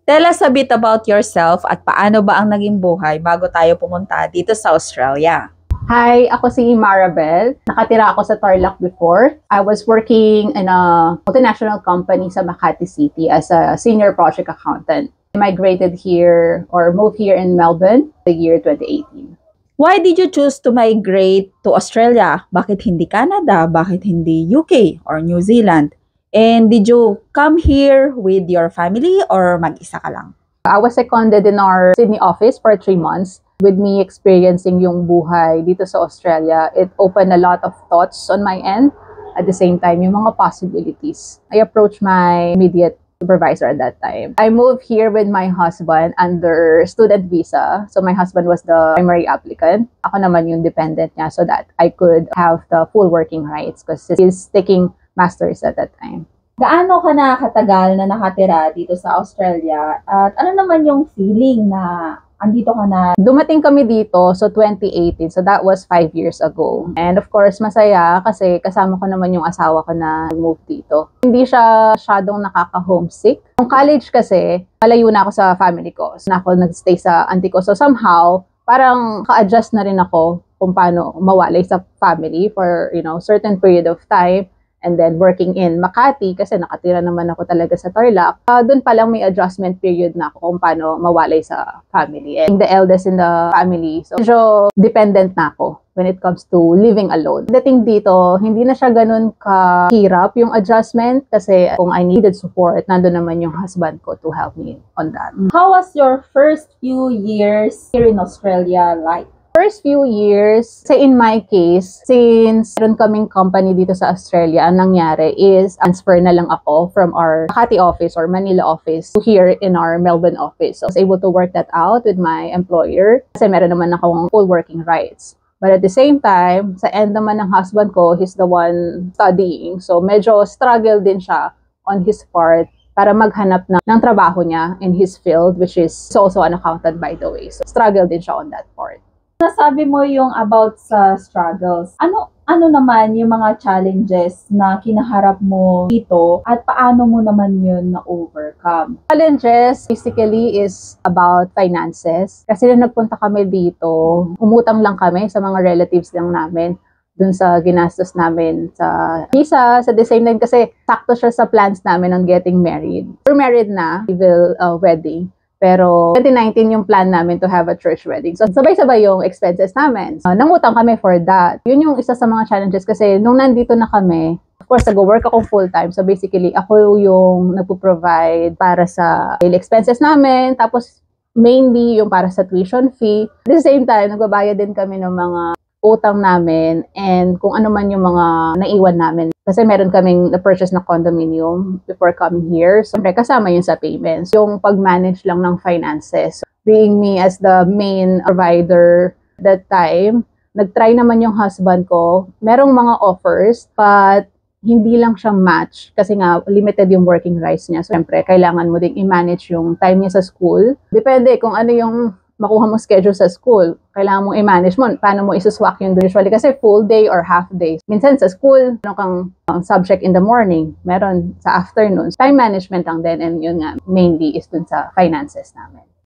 Tell us a bit about yourself at paano ba ang naging buhay bago tayo pumunta dito sa Australia. Hi, ako si Marabel. Nakatira ako sa Tarlac before. I was working in a multinational company sa Makati City as a senior project accountant. I migrated here or moved here in Melbourne the year 2018. Why did you choose to migrate to Australia? Bakit hindi Canada? Bakit hindi UK or New Zealand? And did you come here with your family or mag-isa ka lang? I was seconded in our Sydney office for 3 months. With me experiencing yung buhay dito sa Australia, it opened a lot of thoughts on my end. At the same time, yung mga possibilities. I approached my immediate supervisor at that time. I moved here with my husband under student visa. So my husband was the primary applicant. Ako naman yung dependent niya so that I could have the full working rights because he's taking masters at that time. Gaano ka na katagal na nakatira dito sa Australia? At ano naman yung feeling na andito ka na? Dumating kami dito so 2018. So that was 5 years ago. And of course, masaya kasi kasama ko naman yung asawa ko na nag-move dito. Hindi siya masyadong nakaka-homesick. Nung college kasi, malayo na ako sa family ko. So na ako nag-stay sa auntie ko. So somehow, parang ka-adjust na rin ako kung paano mawalay sa family for, certain period of time. And then working in Makati kasi nakatira naman ako talaga sa Tarlac. Doon pa lang may adjustment period na ako kung paano mawalay sa family. And the eldest in the family, so medyo dependent na ako when it comes to living alone. Dating dito, hindi na siya ganun kahirap yung adjustment kasi kung I needed support, nandun naman yung husband ko to help me on that. How was your first few years here in Australia like? First few years, say in my case, since meron kaming company dito sa Australia, ang nangyari is transfer na lang ako from our Makati office or Manila office to here in our Melbourne office. So I was able to work that out with my employer kasi meron naman akong full working rights. But at the same time, sa end naman ng husband ko, he's the one studying. So medyo struggle din siya on his part para maghanap ng trabaho niya in his field, which is also an accountant by the way. So struggle din siya on that part. Nasabi mo yung about sa struggles. Ano naman yung mga challenges na kinaharap mo dito at paano mo naman yun na-overcome? Challenges basically is about finances. Kasi nung nagpunta kami dito, umutang lang kami sa mga relatives lang namin dun sa ginastos namin sa visa, sa the same time kasi sakto siya sa plans namin on getting married. We're married na, civil wedding. Pero 2019 yung plan namin to have a church wedding. So sabay-sabay yung expenses namin. Nangutang kami for that. Yun yung isa sa mga challenges kasi nung nandito na kami, of course, nag-work ako full-time. So basically, ako yung nagpo-provide para sa daily expenses namin. Tapos mainly yung para sa tuition fee. At the same time, nagbabayad din kami ng mga utang namin and kung ano man yung mga naiwan namin. Kasi meron kaming na-purchase na condominium before coming here. So, kasama yun sa payments. Yung pag-manage lang ng finances. Being me as the main provider that time, nag-try naman yung husband ko. Merong mga offers, but hindi lang siya match kasi nga limited yung working rights niya. So, siyempre, kailangan mo ding i-manage yung time niya sa school. Depende kung ano yung makuha mo schedule sa school, kailangan mong i-manage mo. Paano mo isuswak yung usually? Kasi full day or half day. Minsan sa school, meron kang subject in the morning, meron sa afternoon. Time management lang din and yun nga, mainly is dun sa finances namin.